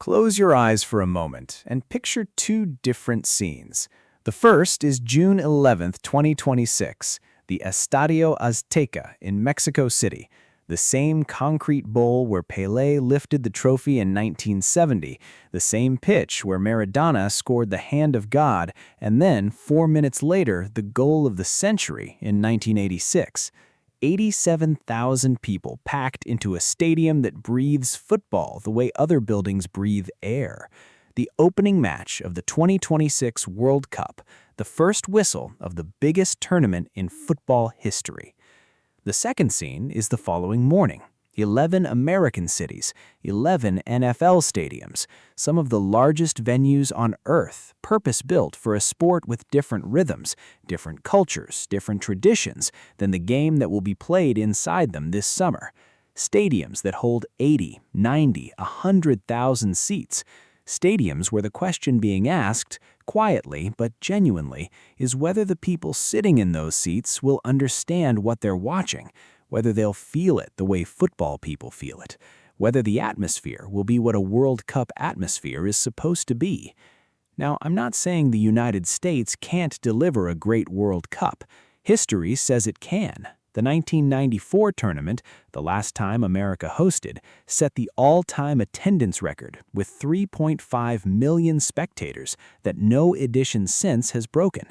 Close your eyes for a moment and picture two different scenes. The first is June 11th, 2026, the Estadio Azteca in Mexico City, the same concrete bowl where Pelé lifted the trophy in 1970, the same pitch where Maradona scored the hand of God, and then, 4 minutes later, the goal of the century in 1986. 87,000 people packed into a stadium that breathes football the way other buildings breathe air. The opening match of the 2026 World Cup, the first whistle of the biggest tournament in football history. The second scene is the following morning. 11 American cities, 11 NFL stadiums, some of the largest venues on Earth, purpose-built for a sport with different rhythms, different cultures, different traditions than the game that will be played inside them this summer. Stadiums that hold 80, 90, 100,000 seats. Stadiums where the question being asked, quietly but genuinely, is whether the people sitting in those seats will understand what they're watching, whether they'll feel it the way football people feel it, whether the atmosphere will be what a World Cup atmosphere is supposed to be. Now, I'm not saying the United States can't deliver a great World Cup. History says it can. The 1994 tournament, the last time America hosted, set the all-time attendance record with 3.5 million spectators that no edition since has broken.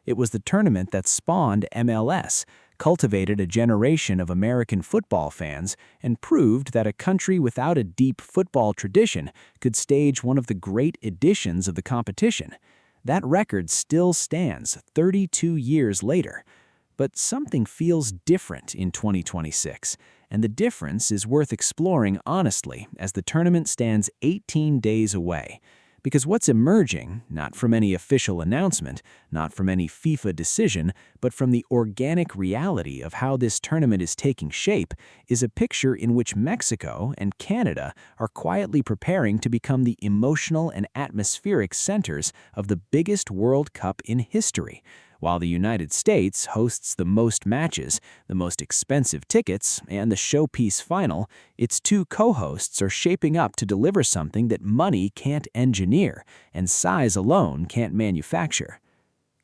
It was the tournament that spawned MLS, cultivated a generation of American football fans, and proved that a country without a deep football tradition could stage one of the great editions of the competition. That record still stands 32 years later. But something feels different in 2026, and the difference is worth exploring honestly as the tournament stands 18 days away. Because what's emerging, not from any official announcement, not from any FIFA decision, but from the organic reality of how this tournament is taking shape, is a picture in which Mexico and Canada are quietly preparing to become the emotional and atmospheric centers of the biggest World Cup in history. While the United States hosts the most matches, the most expensive tickets, and the showpiece final, its two co-hosts are shaping up to deliver something that money can't engineer and size alone can't manufacture.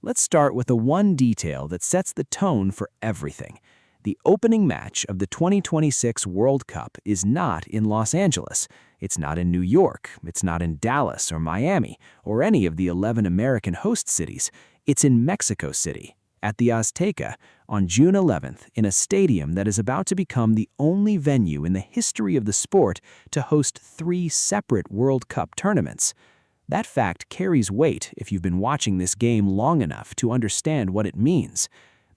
Let's start with the one detail that sets the tone for everything. The opening match of the 2026 World Cup is not in Los Angeles. It's not in New York. It's not in Dallas or Miami or any of the 11 American host cities. It's in Mexico City, at the Azteca, on June 11th, in a stadium that is about to become the only venue in the history of the sport to host 3 separate World Cup tournaments. That fact carries weight if you've been watching this game long enough to understand what it means.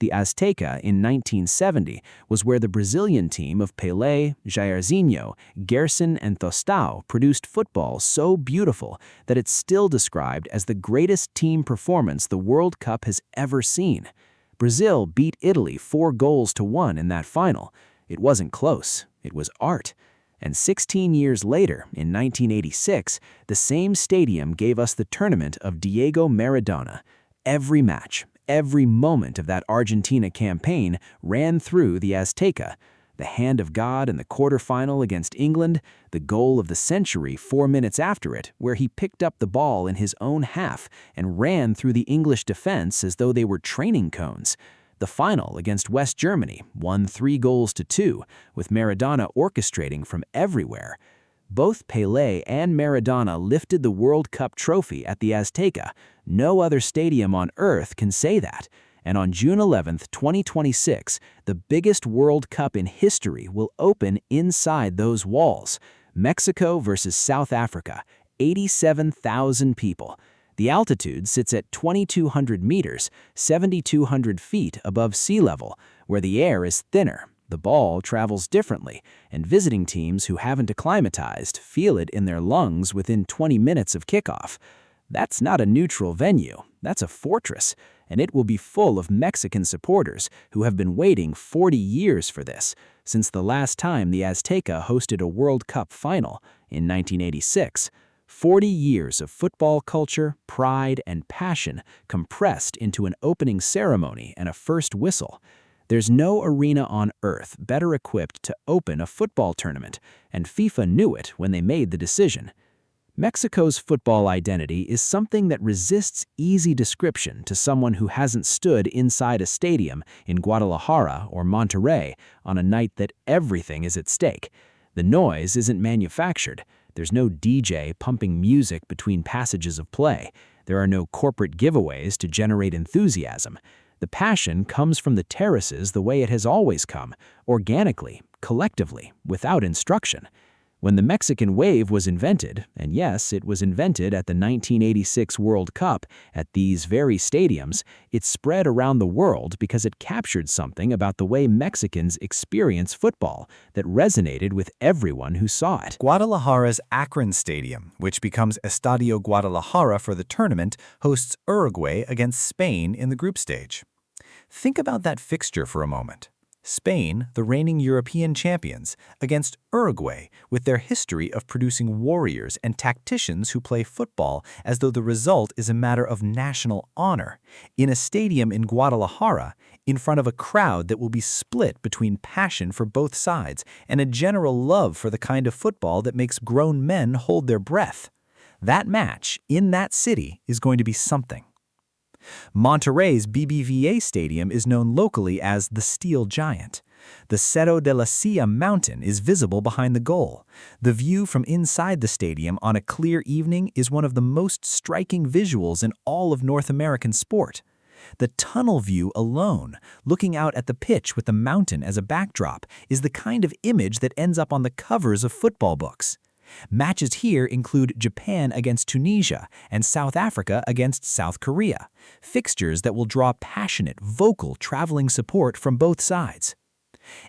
The Azteca in 1970 was where the Brazilian team of Pelé, Jairzinho, Gerson, and Tostão produced football so beautiful that it's still described as the greatest team performance the World Cup has ever seen. Brazil beat Italy 4-1 in that final. It wasn't close. It was art. And 16 years later, in 1986, the same stadium gave us the tournament of Diego Maradona. Every match, every moment of that Argentina campaign ran through the Azteca. The hand of God in the quarterfinal against England, the goal of the century 4 minutes after it, where he picked up the ball in his own half and ran through the English defense as though they were training cones. The final against West Germany, won 3-2, with Maradona orchestrating from everywhere. Both Pelé and Maradona lifted the World Cup trophy at the Azteca. No other stadium on Earth can say that. And on June 11th, 2026, the biggest World Cup in history will open inside those walls. Mexico versus South Africa, 87,000 people. The altitude sits at 2,200 meters, 7,200 feet above sea level, where the air is thinner. The ball travels differently, and visiting teams who haven't acclimatized feel it in their lungs within 20 minutes of kickoff. That's not a neutral venue, that's a fortress, and it will be full of Mexican supporters who have been waiting 40 years for this, since the last time the Azteca hosted a World Cup final in 1986. 40 years of football culture, pride, and passion compressed into an opening ceremony and a first whistle. There's no arena on Earth better equipped to open a football tournament, and FIFA knew it when they made the decision. Mexico's football identity is something that resists easy description to someone who hasn't stood inside a stadium in Guadalajara or Monterrey on a night that everything is at stake. The noise isn't manufactured. There's no DJ pumping music between passages of play. There are no corporate giveaways to generate enthusiasm. The passion comes from the terraces the way it has always come, organically, collectively, without instruction. When the Mexican wave was invented, and yes, it was invented at the 1986 World Cup at these very stadiums, it spread around the world because it captured something about the way Mexicans experience football that resonated with everyone who saw it. Guadalajara's Akron Stadium, which becomes Estadio Guadalajara for the tournament, hosts Uruguay against Spain in the group stage. Think about that fixture for a moment. Spain, the reigning European champions, against Uruguay, with their history of producing warriors and tacticians who play football as though the result is a matter of national honor, in a stadium in Guadalajara, in front of a crowd that will be split between passion for both sides and a general love for the kind of football that makes grown men hold their breath. That match, in that city, is going to be something. Monterrey's BBVA Stadium is known locally as the Steel Giant. The Cerro de la Silla mountain is visible behind the goal. The view from inside the stadium on a clear evening is one of the most striking visuals in all of North American sport. The tunnel view alone, looking out at the pitch with the mountain as a backdrop, is the kind of image that ends up on the covers of football books. Matches here include Japan against Tunisia and South Africa against South Korea, fixtures that will draw passionate, vocal, traveling support from both sides.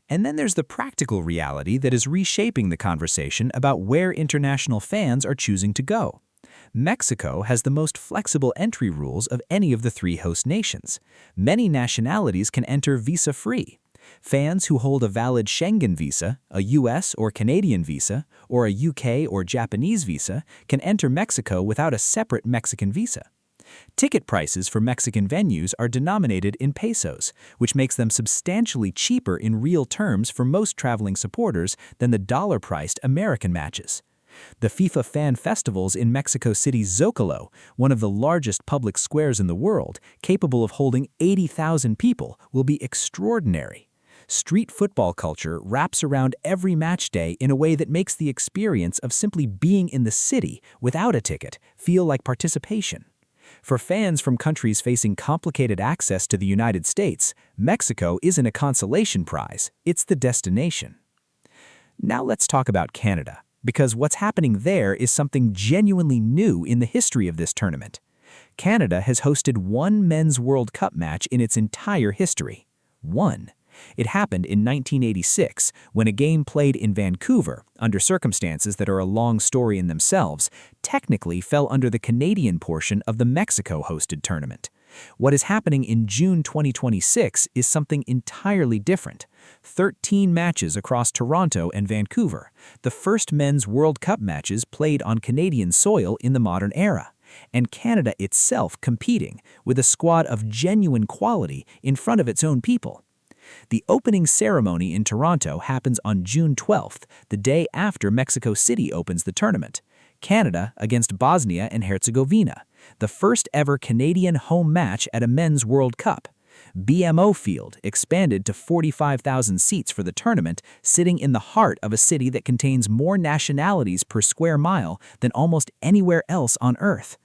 And then there's the practical reality that is reshaping the conversation about where international fans are choosing to go. Mexico has the most flexible entry rules of any of the three host nations. Many nationalities can enter visa-free. Fans who hold a valid Schengen visa, a US or Canadian visa, or a UK or Japanese visa can enter Mexico without a separate Mexican visa. Ticket prices for Mexican venues are denominated in pesos, which makes them substantially cheaper in real terms for most traveling supporters than the dollar-priced American matches. The FIFA fan festivals in Mexico City's Zocalo, one of the largest public squares in the world, capable of holding 80,000 people, will be extraordinary. Street football culture wraps around every match day in a way that makes the experience of simply being in the city without a ticket feel like participation. For fans from countries facing complicated access to the United States, Mexico isn't a consolation prize, it's the destination. Now let's talk about Canada, because what's happening there is something genuinely new in the history of this tournament. Canada has hosted one men's World Cup match in its entire history. One. It happened in 1986, when a game played in Vancouver, under circumstances that are a long story in themselves, technically fell under the Canadian portion of the Mexico-hosted tournament. What is happening in June 2026 is something entirely different. 13 matches across Toronto and Vancouver, the first men's World Cup matches played on Canadian soil in the modern era, and Canada itself competing, with a squad of genuine quality in front of its own people. The opening ceremony in Toronto happens on June 12th, the day after Mexico City opens the tournament. Canada against Bosnia and Herzegovina, the first ever Canadian home match at a men's World Cup. BMO Field expanded to 45,000 seats for the tournament, sitting in the heart of a city that contains more nationalities per square mile than almost anywhere else on Earth.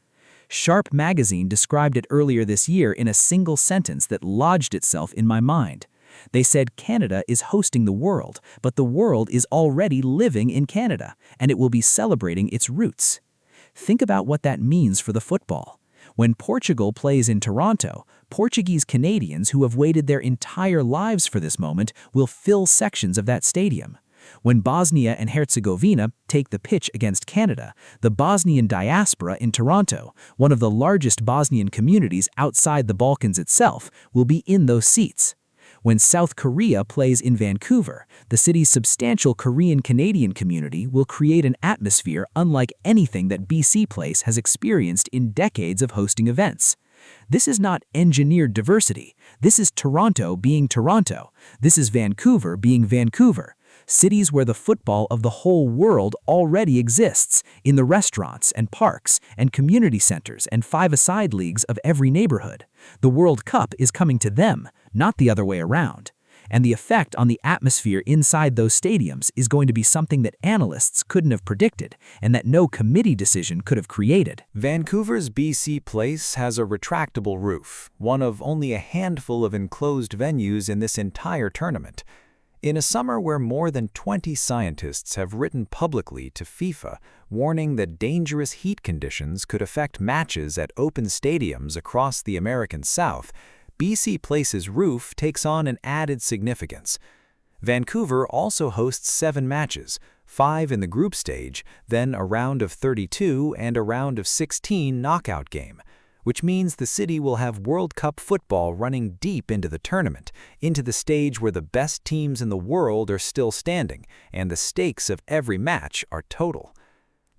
Sharp magazine described it earlier this year in a single sentence that lodged itself in my mind. They said Canada is hosting the world, but the world is already living in Canada, and it will be celebrating its roots. Think about what that means for the football. When Portugal plays in Toronto, Portuguese Canadians who have waited their entire lives for this moment will fill sections of that stadium. When Bosnia and Herzegovina take the pitch against Canada, the Bosnian diaspora in Toronto, one of the largest Bosnian communities outside the Balkans itself, will be in those seats. When South Korea plays in Vancouver, the city's substantial Korean-Canadian community will create an atmosphere unlike anything that BC Place has experienced in decades of hosting events. This is not engineered diversity. This is Toronto being Toronto. This is Vancouver being Vancouver. cities where the football of the whole world already exists, in the restaurants and parks and community centers and five-a-side leagues of every neighborhood. The World Cup is coming to them, not the other way around. And the effect on the atmosphere inside those stadiums is going to be something that analysts couldn't have predicted and that no committee decision could have created. Vancouver's BC Place has a retractable roof, one of only a handful of enclosed venues in this entire tournament. In a summer where more than 20 scientists have written publicly to FIFA, warning that dangerous heat conditions could affect matches at open stadiums across the American South, BC Place's roof takes on an added significance. Vancouver also hosts 7 matches, 5 in the group stage, then a round of 32 and a round of 16 knockout game, which means the city will have World Cup football running deep into the tournament, into the stage where the best teams in the world are still standing, and the stakes of every match are total.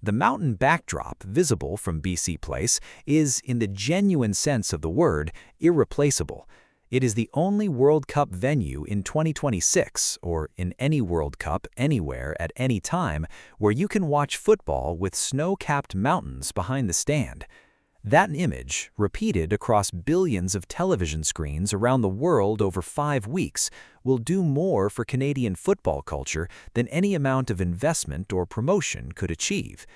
The mountain backdrop visible from BC Place is, in the genuine sense of the word, irreplaceable. It is the only World Cup venue in 2026, or in any World Cup anywhere at any time, where you can watch football with snow-capped mountains behind the stand. That image, repeated across billions of television screens around the world over 5 weeks, will do more for Canadian football culture than any amount of investment or promotion could achieve.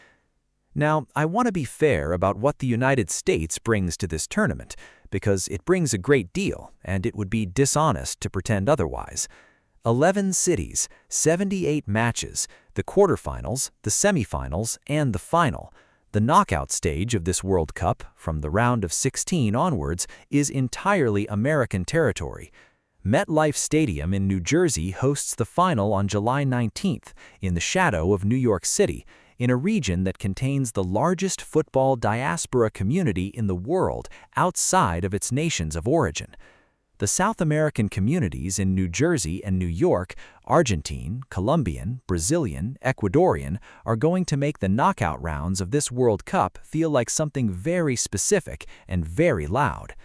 Now, I want to be fair about what the United States brings to this tournament, because it brings a great deal, and it would be dishonest to pretend otherwise. 11 cities, 78 matches, the quarterfinals, the semifinals, and the final. The knockout stage of this World Cup, from the round of 16 onwards, is entirely American territory. MetLife Stadium in New Jersey hosts the final on July 19th, in the shadow of New York City, in a region that contains the largest football diaspora community in the world outside of its nations of origin. The South American communities in New Jersey and New York, Argentine, Colombian, Brazilian, Ecuadorian, are going to make the knockout rounds of this World Cup feel like something very specific and very loud.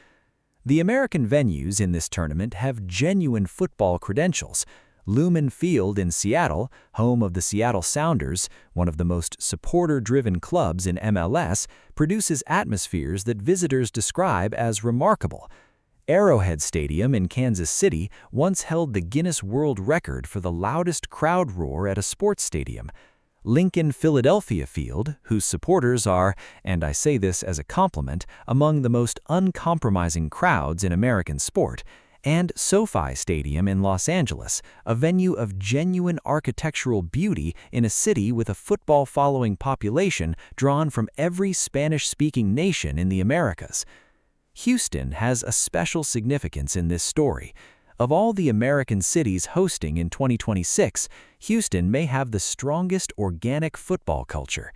The American venues in this tournament have genuine football credentials. Lumen Field in Seattle, home of the Seattle Sounders, one of the most supporter-driven clubs in MLS, produces atmospheres that visitors describe as remarkable. Arrowhead Stadium in Kansas City once held the Guinness World Record for the loudest crowd roar at a sports stadium. Lincoln Philadelphia Field, whose supporters are, and I say this as a compliment, among the most uncompromising crowds in American sport, and SoFi Stadium in Los Angeles, a venue of genuine architectural beauty in a city with a football-following population drawn from every Spanish-speaking nation in the Americas. Houston has a special significance in this story. Of all the American cities hosting in 2026, Houston may have the strongest organic football culture.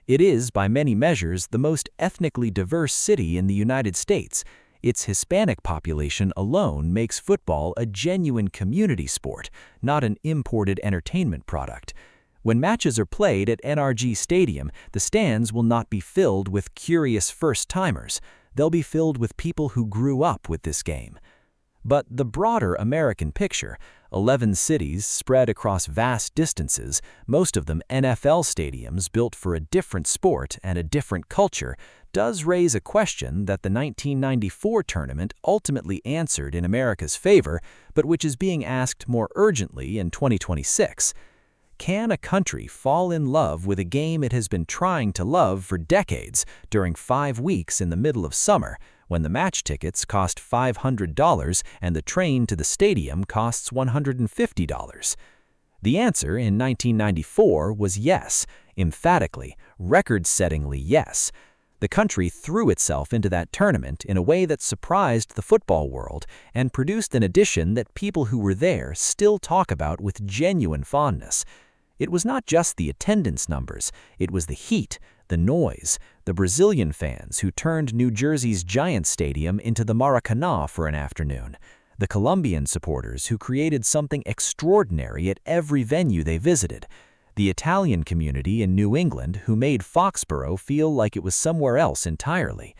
It is, by many measures, the most ethnically diverse city in the United States. Its Hispanic population alone makes football a genuine community sport, not an imported entertainment product. When matches are played at NRG Stadium, the stands will not be filled with curious first-timers. They'll be filled with people who grew up with this game. But the broader American picture, 11 cities spread across vast distances, most of them NFL stadiums built for a different sport and a different culture, does raise a question that the 1994 tournament ultimately answered in America's favor, but which is being asked more urgently in 2026. Can a country fall in love with a game it has been trying to love for decades during 5 weeks in the middle of summer, when the match tickets cost $500 and the train to the stadium costs $150? The answer in 1994 was yes, emphatically, record-settingly yes. The country threw itself into that tournament in a way that surprised the football world and produced an edition that people who were there still talk about with genuine fondness. It was not just the attendance numbers, it was the heat, the noise, the Brazilian fans who turned New Jersey's Giant Stadium into the Maracanã for an afternoon, the Colombian supporters who created something extraordinary at every venue they visited, the Italian community in New England who made Foxborough feel like it was somewhere else entirely.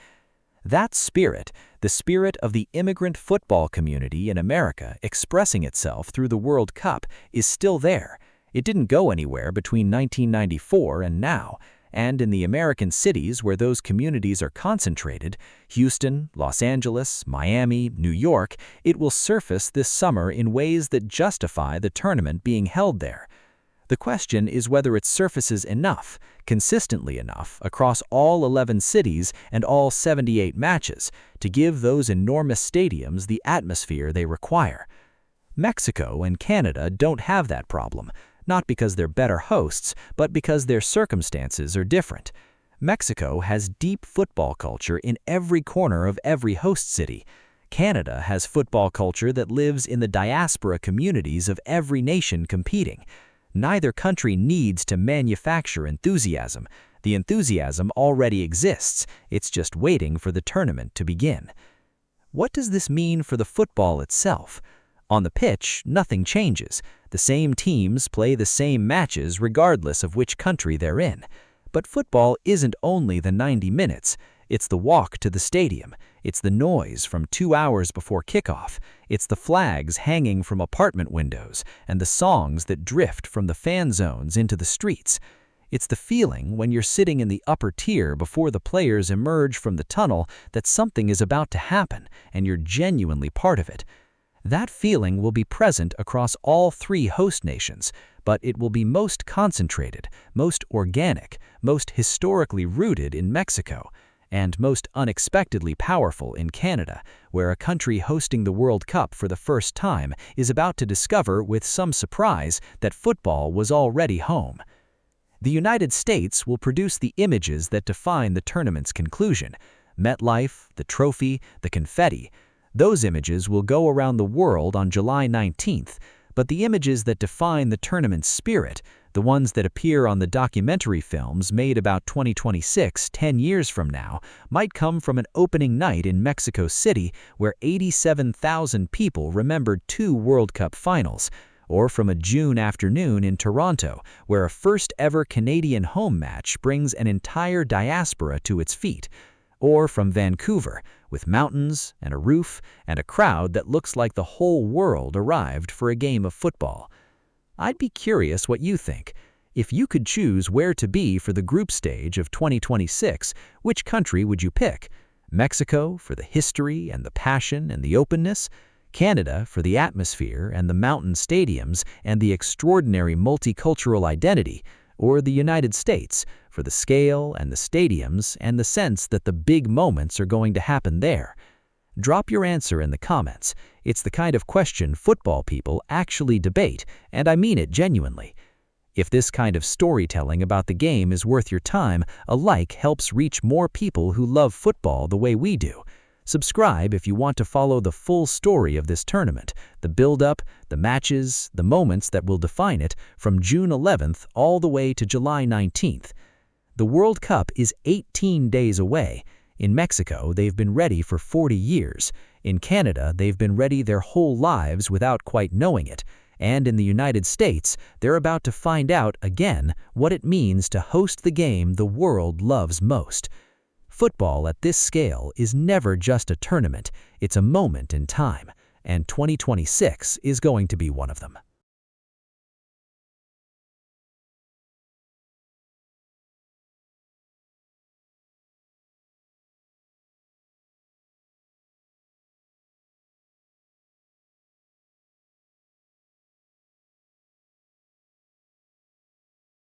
That spirit, the spirit of the immigrant football community in America expressing itself through the World Cup, is still there, It didn't go anywhere between 1994 and now, and in the American cities where those communities are concentrated, Houston, Los Angeles, Miami, New York, it will surface this summer in ways that justify the tournament being held there. The question is whether it surfaces enough, consistently enough, across all 11 cities and all 78 matches to give those enormous stadiums the atmosphere they require. Mexico and Canada don't have that problem, not because they're better hosts, but because their circumstances are different. Mexico has deep football culture in every corner of every host city. Canada has football culture that lives in the diaspora communities of every nation competing. Neither country needs to manufacture enthusiasm. The enthusiasm already exists. It's just waiting for the tournament to begin. What does this mean for the football itself? On the pitch, nothing changes. The same teams play the same matches regardless of which country they're in. But football isn't only the 90 minutes. It's the walk to the stadium. It's the noise from 2 hours before kickoff. It's the flags hanging from apartment windows and the songs that drift from the fan zones into the streets. It's the feeling when you're sitting in the upper tier before the players emerge from the tunnel that something is about to happen and you're genuinely part of it. That feeling will be present across all 3 host nations, but it will be most concentrated, most organic, most historically rooted in Mexico, and most unexpectedly powerful in Canada, where a country hosting the World Cup for the first time is about to discover with some surprise that football was already home. The United States will produce the images that define the tournament's conclusion: MetLife, the trophy, the confetti. Those images will go around the world on July 19th, but the images that define the tournament's spirit, the ones that appear on the documentary films made about 2026, 10 years from now, might come from an opening night in Mexico City where 87,000 people remembered 2 World Cup finals, or from a June afternoon in Toronto where a first-ever Canadian home match brings an entire diaspora to its feet, or from Vancouver, with mountains and a roof and a crowd that looks like the whole world arrived for a game of football. I'd be curious what you think. If you could choose where to be for the group stage of 2026, which country would you pick? Mexico for the history and the passion and the openness? Canada for the atmosphere and the mountain stadiums and the extraordinary multicultural identity? Or the United States for the scale and the stadiums and the sense that the big moments are going to happen there? Drop your answer in the comments. It's the kind of question football people actually debate, and I mean it genuinely. If this kind of storytelling about the game is worth your time, a like helps reach more people who love football the way we do. Subscribe if you want to follow the full story of this tournament, the build-up, the matches, the moments that will define it, from June 11th all the way to July 19th. The World Cup is 18 days away. In Mexico, they've been ready for 40 years. In Canada, they've been ready their whole lives without quite knowing it. And in the United States, they're about to find out again what it means to host the game the world loves most. Football at this scale is never just a tournament, it's a moment in time, and 2026 is going to be one of them.